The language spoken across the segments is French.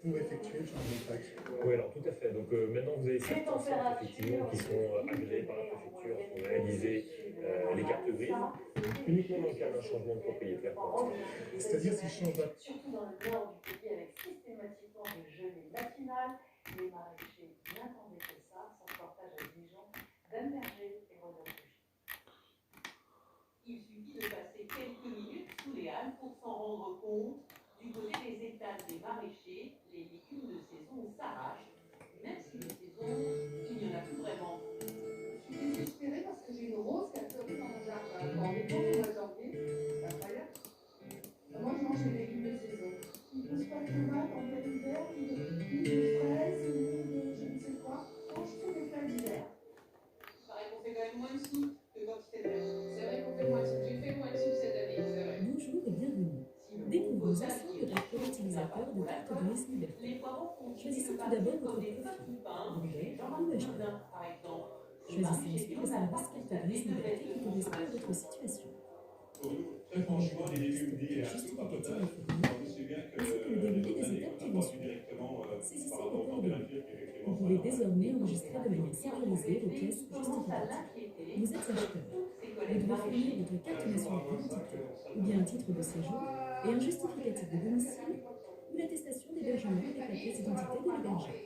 pour effectuer le changement de plaque. Oui, alors tout à fait. Donc maintenant, vous avez certains centres effectivement qui sont agréés par la préfecture pour réaliser les cartes grises, uniquement dans le cas d'un changement de propriétaire pour l'instant. C'est-à-dire si je change d'appart. Surtout dans le nord du pays, avec systématiquement des gelées matinales, les maraîchers n'attendaient que ça, son reportage à Dijon, d'Anne-Berger et Rodolphe. Il suffit de passer quelques minutes sous les halles pour s'en rendre compte. Du côté des étals des maraîchers, les légumes de saison s'arrachent, même si de saison, il n'y en a plus vraiment. Je suis désespérée parce que j'ai une rose qui a fleuri dans mon jardin. Quand on est au mois de janvier, c'est incroyable. Moi, je mange les légumes de saison. Ils ne poussent pas de tomates en plein hiver, ni de fraises, ni de je ne sais quoi. Je mange tous les plats d'hiver. Il paraît qu'on fait quand même moins de sous que quand il fait neige. C'est vrai qu'on fait moins de sous. J'ai fait moins de sous cette année, c'est vrai. Bonjour et bienvenue. Découvrons ensemble le parcours utilisateur de carte grise Liberté. Les poireaux font Choisissez tout d'abord votre profil, vendeur ou acheteur. par exemple. Choisissez ensuite le service carte grise Liberté qui correspond à votre situation. Très franchement, les légumes dits à Justificatif tout à à fournir, vous savez bien que ainsi que le déroulé des étapes qui vont suivre. directement Saisissez par vos rapport au coordonnées. vérifier qu'effectivement Vous pouvez désormais enregistrer de manière sécurisée vos pièces justificatives. Vous êtes acheteur. Vous devez fournir votre carte nationale d'identité, ou bien un titre de séjour, et un justificatif de domicile, ou l'attestation d'hébergement avec la pièce d'identité de l'hébergeur.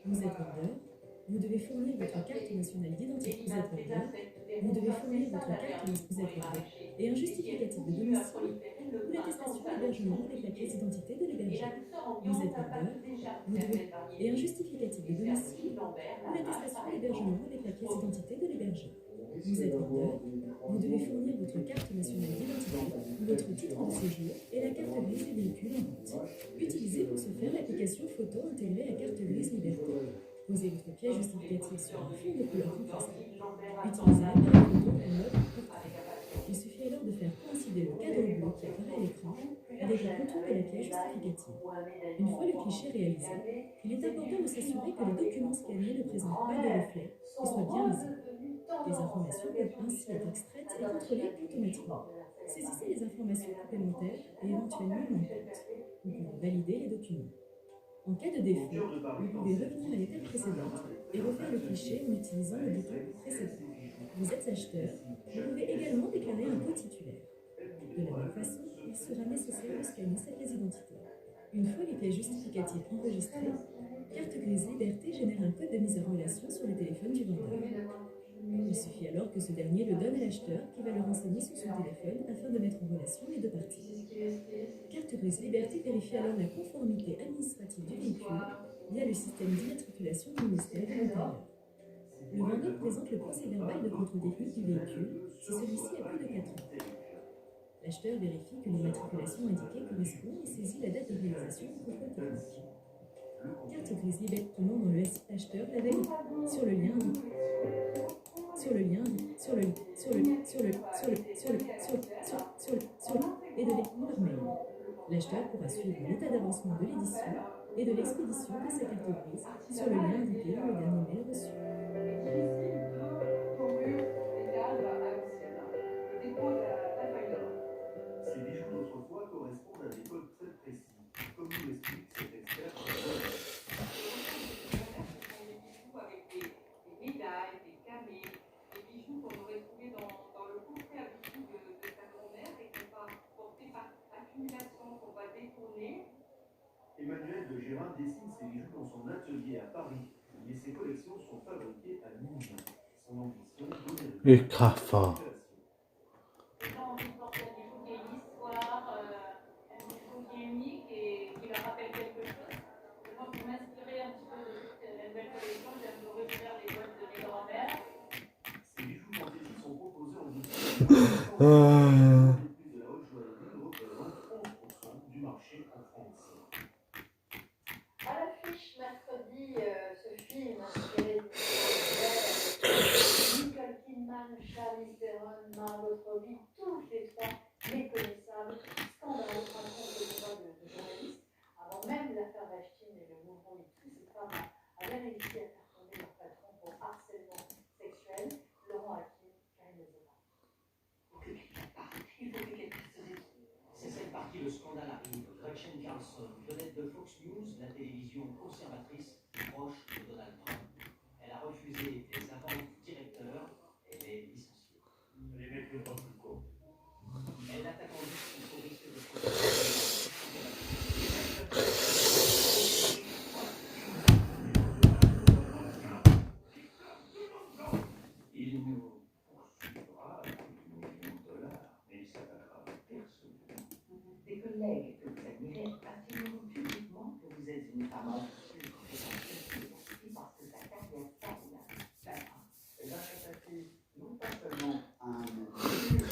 Vous êtes vendeur. Vous devez fournir votre carte nationale d'identité. Vous êtes vendeur. Vous devez fournir votre carte nationale. Vous êtes vendeur. Et un justificatif de domicile, ou l'attestation d'hébergement avec la pièce d'identité de l'hébergeur. Vous êtes vendeur. Vous devez et un justificatif de domicile, ou l'attestation d'hébergement avec la pièce d'identité de l'hébergeur. Vous êtes vendeur. Vous devez fournir votre carte nationale d'identité, votre titre de séjour et la carte grise du véhicule en vente. Utilisez pour ce faire l'application photo intégrée à carte grise Liberté. Posez votre pièce justificative sur un fond de couleur contrastée. Utilisez l'appareil photo en mode portrait. Il suffit alors de faire coïncider le cadre bleu qui apparaît à l'écran avec le contour de la pièce justificative. Une fois le cliché réalisé, il est important de s'assurer que le document scanné ne présente pas de reflet et soit bien lisible. Les informations peuvent ainsi être extraites et contrôlées automatiquement. Saisissez les informations complémentaires et éventuellement manquantes. Vous pouvez valider les documents. En cas de défaut, vous pouvez revenir à l'étape précédente et refaire le cliché en utilisant le bouton précédent. Vous êtes acheteur, vous pouvez également déclarer un co-titulaire. De la même façon, il sera nécessaire de scanner sa pièce d'identité. Une fois les pièces justificatives enregistrées, Carte Grise Liberté génère un code de mise en relation sur le téléphone du vendeur. Il suffit alors que ce dernier le donne à l'acheteur qui va le renseigner sur son téléphone afin de mettre en relation les deux parties. Carte Grise Liberté vérifie alors la conformité administrative du véhicule via le système d'immatriculation du ministère de l'Intérieur. Le vendeur présente le procès-verbal de contrôle technique du véhicule si celui-ci a plus de 4 ans. L'acheteur vérifie que l'immatriculation indiquée correspond et saisit la date de réalisation du contrôle technique. Carte Grise Liberté commande dans le site acheteur la veille sur le lien et de l'écran par mail. L'acheteur pourra suivre l'état d'avancement de l'édition et de l'expédition de sa carte grise sur le lien indiqué dans le dernier mail reçu. Ces bijoux d'autrefois correspondent à des codes très précis, comme nous l'explique cet expert. Avec des médailles, des carrés, des bijoux qu'on aurait trouvés dans le coffret à bijoux de sa grand-mère et qu'on va porter par accumulation, qu'on va détourner. Emmanuel de Gérin dessine ses bijoux dans son atelier à Paris, mais ses collections sont fabriquées à Nîmes. Son ambition donner Ultra fort. Les gens ont envie de porter un bijou qui est une histoire, un bijou qui est unique et qui leur rappelle quelque chose. Et moi, pour m'inspirer un petit peu de la nouvelle collection, j'aime refaire les boîtes de mes grand-mères. Ces bijoux fantaisies sont proposés en boutique. Les prix de la haute joaillerie représentent 11% du marché en France. À l'affiche mercredi, ce film inspiré de Nicole Kidman, Charlize Theron, Margot Robbie, tous les trois méconnaissables, scandaleux rencontre de journalistes. Avant même l'affaire Weinstein et le mouvement MeToo, ces femmes avaient réussi à faire tomber leur patron pour harcèlement sexuel, Laurent Hakim, Karine Zema. Faut que quelqu'un parte, il faut que quelqu'un se détruise. C'est cette partie, le scandale arrive. Gretchen Carlson, vedette de Fox News, la télévision une conservatrice proche de Donald Trump. Elle a refusé les avances du directeur et les licenciés. Les mecs ne pensent plus quoi. Elle a attendu son risque de il nous poursuivra avec $1 million, mais il s'appellera personnellement. Des collègues que vous admirez affirment publiquement que vous êtes une femme ambitieuse, compétente et aussi parce que sa carrière stagne. Elle va s'attaquer non pas seulement à un individu,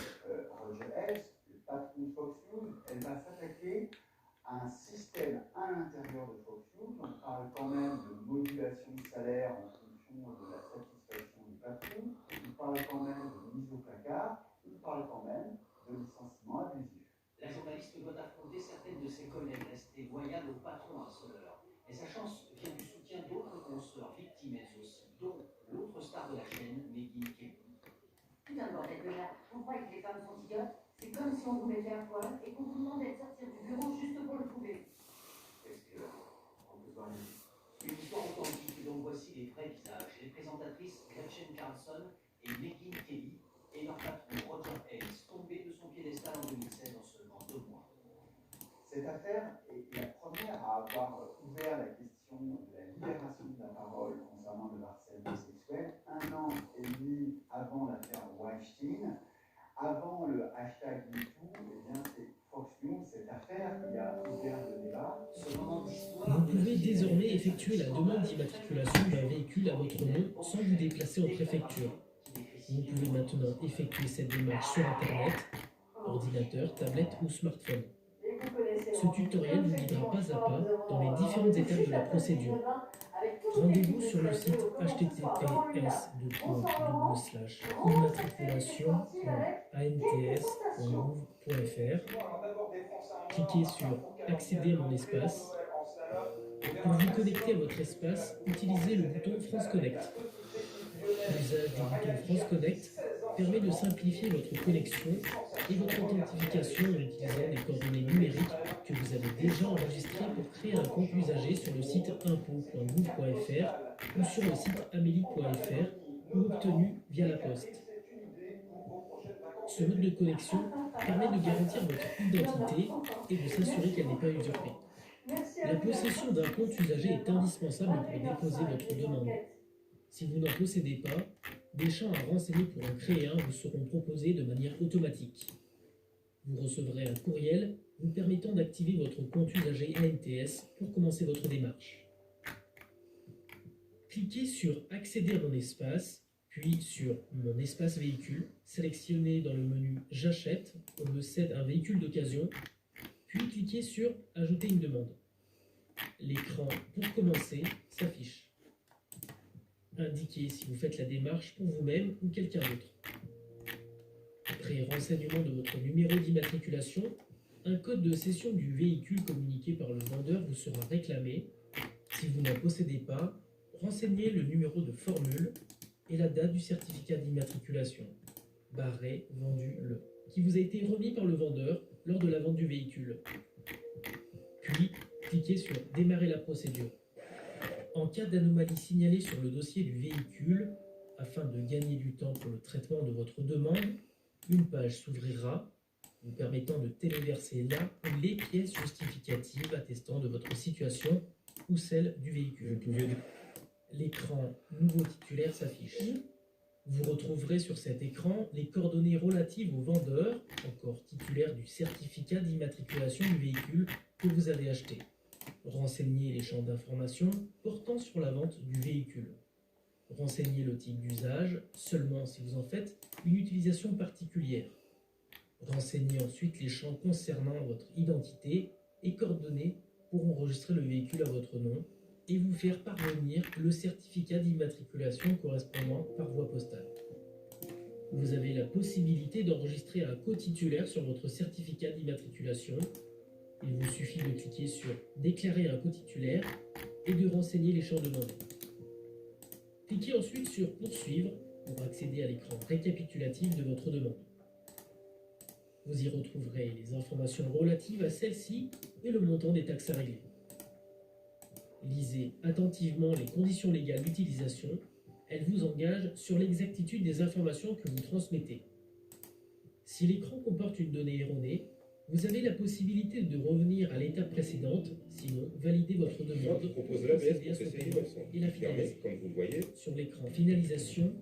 Roger Ailes, le patron de Fox News, elle va s'attaquer à un système à l'intérieur de Fox News. On parle quand même de modulation de salaire en fonction de la satisfaction du patron, on parle quand même de mise au placard, on parle quand même de licenciement abusif. La journaliste doit affronter certaines de ses collègues restées loyales au patron harceleur. Et sa chance vient du soutien d'autres consoeurs victimes elles aussi, dont l'autre star de la chaîne, Megyn Kelly. Putain de bordel de merde, on croit que les femmes sont idiotes. C'est comme si on vous mettait à poil et qu'on vous demandait de sortir du bureau juste pour le trouver. Est-ce qu'on peut parler une histoire authentique, donc voici les vrais visages. Les présentatrices Gretchen Carlson et Megyn Kelly et leur patron Roger Ailes, tombés de son piédestal en 2016 en seulement 2 mois. Cette affaire est la première à avoir ouvert la question de la libération de la parole concernant le harcèlement sexuel 1 an et demi avant l'affaire Weinstein. Avant le hashtag MeToo, eh bien c'est Fox News, cette affaire qui a ouvert le débat. Ce moment d'histoire. Vous pouvez désormais effectuer la demande d'immatriculation d'un véhicule à votre nom sans vous déplacer en préfecture. Vous pouvez maintenant effectuer cette démarche sur Internet, ordinateur, tablette ou smartphone. Ce tutoriel vous guidera pas à pas dans les différentes étapes de la procédure. Rendez-vous sur le site https://immatriculation.ants.gouv.fr. Cliquez sur Accéder à mon espace. Pour vous connecter à votre espace, utilisez le bouton France Connect. L'usage du bouton France Connect permet de simplifier votre connexion et votre authentification en utilisant des coordonnées numériques que vous avez déjà enregistrées pour créer un compte usager sur le site impôts.gouv.fr ou sur le site amélie.fr ou obtenu via la poste. Ce mode de connexion permet de garantir votre identité et de s'assurer qu'elle n'est pas usurpée. La possession d'un compte usager est indispensable pour déposer votre demande. Si vous n'en possédez pas, des champs à renseigner pour en créer un vous seront proposés de manière automatique. Vous recevrez un courriel vous permettant d'activer votre compte usager ANTS pour commencer votre démarche. Cliquez sur Accéder à mon espace, puis sur Mon espace véhicule, sélectionnez dans le menu J'achète, on me cède un véhicule d'occasion, puis cliquez sur Ajouter une demande. L'écran pour commencer s'affiche. Indiquez si vous faites la démarche pour vous-même ou quelqu'un d'autre. Après renseignement de votre numéro d'immatriculation, un code de cession du véhicule communiqué par le vendeur vous sera réclamé. Si vous n'en possédez pas, renseignez le numéro de formule et la date du certificat d'immatriculation, barré vendu le, qui vous a été remis par le vendeur lors de la vente du véhicule. Puis, cliquez sur Démarrer la procédure. En cas d'anomalie signalée sur le dossier du véhicule, afin de gagner du temps pour le traitement de votre demande, une page s'ouvrira vous permettant de téléverser la ou les pièces justificatives attestant de votre situation ou celle du véhicule. L'écran Nouveau titulaire s'affiche. Vous retrouverez sur cet écran les coordonnées relatives au vendeur, encore titulaire du certificat d'immatriculation du véhicule que vous avez acheté. Renseignez les champs d'information portant sur la vente du véhicule. Renseignez le type d'usage, seulement si vous en faites une utilisation particulière. Renseignez ensuite les champs concernant votre identité et coordonnées pour enregistrer le véhicule à votre nom et vous faire parvenir le certificat d'immatriculation correspondant par voie postale. Vous avez la possibilité d'enregistrer un co-titulaire sur votre certificat d'immatriculation. Il vous suffit de cliquer sur « Déclarer un co-titulaire » et de renseigner les champs demandés. Cliquez ensuite sur « Poursuivre » pour accéder à l'écran récapitulatif de votre demande. Vous y retrouverez les informations relatives à celle-ci et le montant des taxes à régler. Lisez attentivement les conditions légales d'utilisation. Elles vous engagent sur l'exactitude des informations que vous transmettez. Si l'écran comporte une donnée erronée, vous avez la possibilité de revenir à l'étape précédente, sinon validez votre demande pour propose procéder l'ABS à son pour ces paiement innovations. et la Qui permet, finaliser. comme vous le voyez, Sur l'écran finalisation,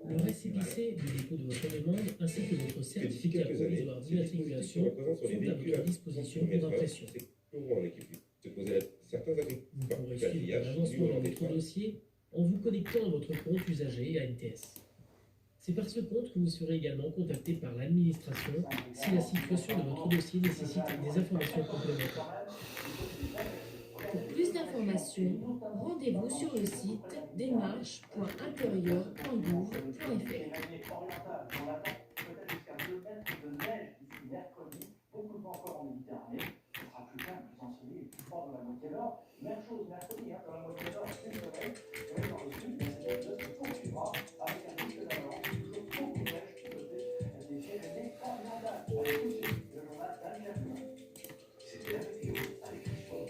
le récépissé du dépôt de votre demande ainsi que votre certificat quelques années, provisoire ces dispositifs d'immatriculation sont présents sur les sont à véhicules votre disposition pour impression. C'est toujours en équipe. Se poser certains Vous pourrez suivre l'avancement dans votre dossier en vous connectant à votre compte usager ANTS. C'est par ce compte que vous serez également contacté par l'administration si la situation de votre dossier nécessite des informations complémentaires. Pour plus d'informations, rendez-vous sur le site démarche.intérieur.gouv.fr. Beaucoup de vent encore en Méditerranée, ce sera plus calme, plus ensoleillé, plus froid dans la moitié nord. Même chose mercredi, dans la moitié nord, c'est le soleil, mais dans le sud, cette période se poursuivra avec un risque d'avance, toujours beaucoup de neige du côté des Pyrénées orientales. Allez, tout de suite, le journal d'Anne. C'était la météo avec Richard.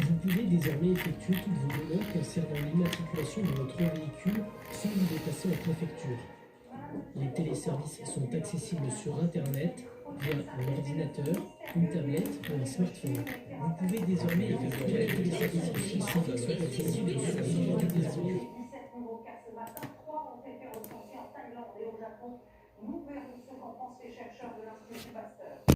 Vous pouvez désormais effectuer toutes vos demandes concernant l'immatriculation de votre véhicule sans vous déplacer en préfecture. Les téléservices sont accessibles sur Internet via un ordinateur, une tablette ou un smartphone. Vous pouvez désormais effectuer les téléservices spécifiques sur accessibles sur l'ensemble des applications. 17 nouveaux cas ce matin, 3 ont été recensés en Thaïlande et au Japon. Nous verrons ce qu'en pensent les chercheurs de l'Institut Pasteur.